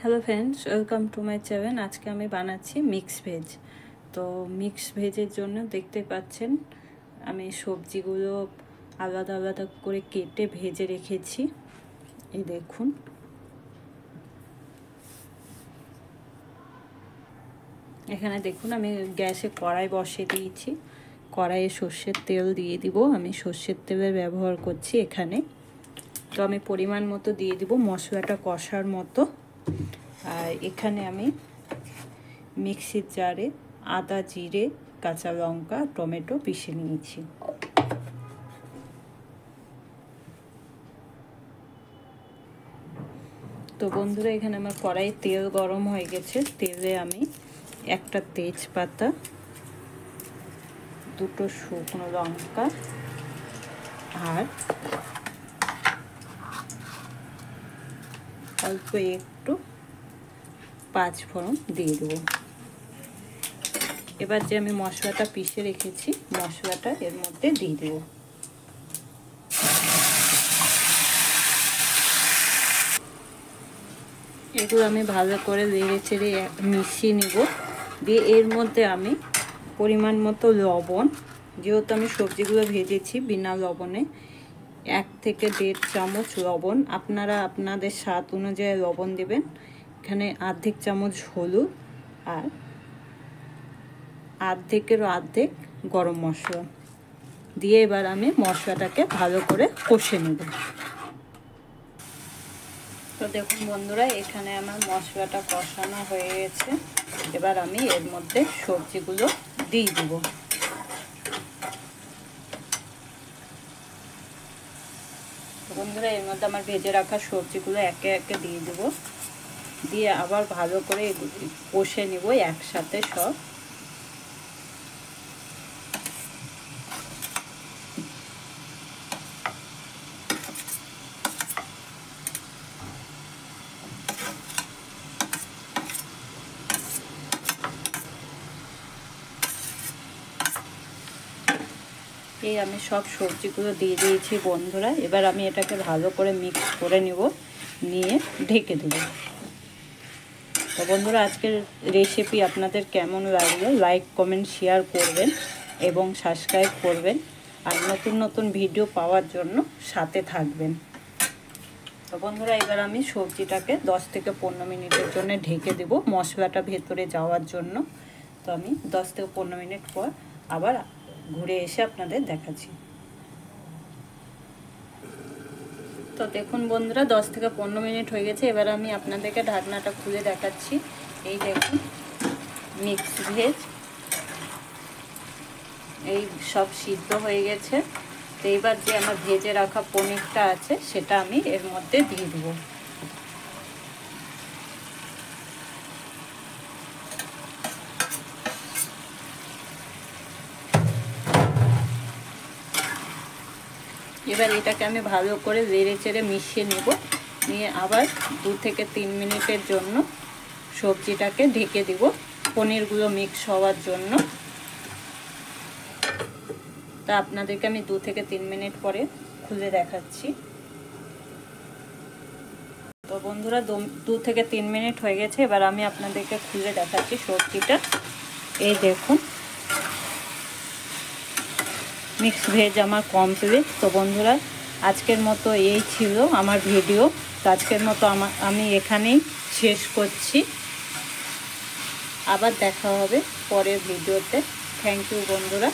Hello friends, welcome to my channel. আজকে আমি বানাচ্ছি মিক্স ভেজ। তো মিক্স ভেজের জন্য দেখতে পাচ্ছেন আমি সবজিগুলো আলাদা আলাদা করে কেটে ভেজে রেখেছি। এই দেখুন, এখানে দেখুন আমি গ্যাসে কড়াই বসিয়ে দিয়েছি। কড়াইয়ে সর্ষের তেল দিয়ে দিব। আমি সর্ষের তেলের ব্যবহার করছি এখানে। তো আমি পরিমাণ মতো দিয়ে দিব মশলাটা কষার মতো। আর এখানে আমি মিক্সির জারে আদা, জিরে, কাঁচা লঙ্কা, টমেটো পিষে নিয়েছি। তো বন্ধুরা, এখানে আমার কড়াই তেল গরম হয়ে গেছে। তেলে আমি একটা তেজপাতা, দুটো শুকনো লঙ্কা আর অল্প একটু পাঁচফোড়ন দিয়ে দেবো। এবার যে আমি মশলাটা পিষে রেখেছি মশলাটা এর মধ্যে দিয়ে দেবো। এগুলো আমি ভালো করে নেড়ে চেড়ে মিশিয়ে নিব। দিয়ে এর মধ্যে আমি পরিমাণ মতো লবণ, যেহেতু আমি সবজিগুলো ভেজেছি বিনা লবণে, 1 থেকে 1.5 চামচ লবণ। আপনারা আপনাদের স্বাদ অনুযায়ী লবণ দেবেন। এখানে অর্ধেক চামচ হলুদ আর অর্ধেক গরম মশলা দিয়ে এবার আমি মশলাটাকে ভালো করে কষে নেব। তো দেখুন বন্ধুরা, এখানে আমার মশলাটা কষানো হয়ে গেছে। এবার আমি এর মধ্যে সবজিগুলো দিয়ে দিব। বন্ধুরা, এর মধ্যে আমার ভেজে রাখা সবজিগুলো একে একে দিয়ে দেব। দিয়ে আবার ভালো করে কষে নেব একসাথে সব। এই আমি সব সবজিগুলো দিয়ে দিয়েছি বন্ধুরা। এবার আমি এটাকে ভালো করে মিক্স করে নেব, নিয়ে ঢেকে দেব। তো বন্ধুরা, আজকের রেসিপি আপনাদের কেমন লাগলো লাইক, কমেন্ট, শেয়ার করবেন এবং সাবস্ক্রাইব করবেন। আর নতুন নতুন ভিডিও পাওয়ার জন্য সাথে থাকবেন। তো বন্ধুরা, এবার আমি সবজিটাকে 10 থেকে 15 মিনিটের জন্য ঢেকে দেব মশলাটা ভেতরে যাওয়ার জন্য। তো আমি 10 থেকে 15 মিনিট পর আবার ঘুরে এসে আপনাদের দেখাচ্ছি। তো দেখুন বন্ধুরা, 10 থেকে 15 মিনিট হয়ে গেছে। এবার আমি আপনাদেরকে ঢাকনাটা খুলে দেখাচ্ছি। এই দেখুন, মিক্স ভেজ এই সব সিদ্ধ হয়ে গেছে। তো এবার যে আমার ভেজে রাখা পনিরটা আছে সেটা আমি এর মধ্যে দিয়ে দেবো। এবার এটাকে আমি ভালো করে নেড়ে চেড়ে মিশিয়ে নেব। নিয়ে আবার 2 থেকে 3 মিনিটের জন্য সবজিটাকে ঢেকে দেব পনিরগুলো মিক্স হওয়ার জন্য। তা আপনাদেরকে আমি 2 থেকে 3 মিনিট পরে খুলে দেখাচ্ছি। তো বন্ধুরা, 2 থেকে 3 মিনিট হয়ে গেছে। এবার আমি আপনাদেরকে খুলে দেখাচ্ছি সবজিটা। এই দেখুন, মিক্স ভেজ আমার কমপ্লিট। তো বন্ধুরা, আজকের মতো এই ছিল আমার ভিডিও। তো আজকের মতো আমি এখানেই শেষ করছি। আবার দেখা হবে পরের ভিডিওতে। থ্যাংক ইউ বন্ধুরা।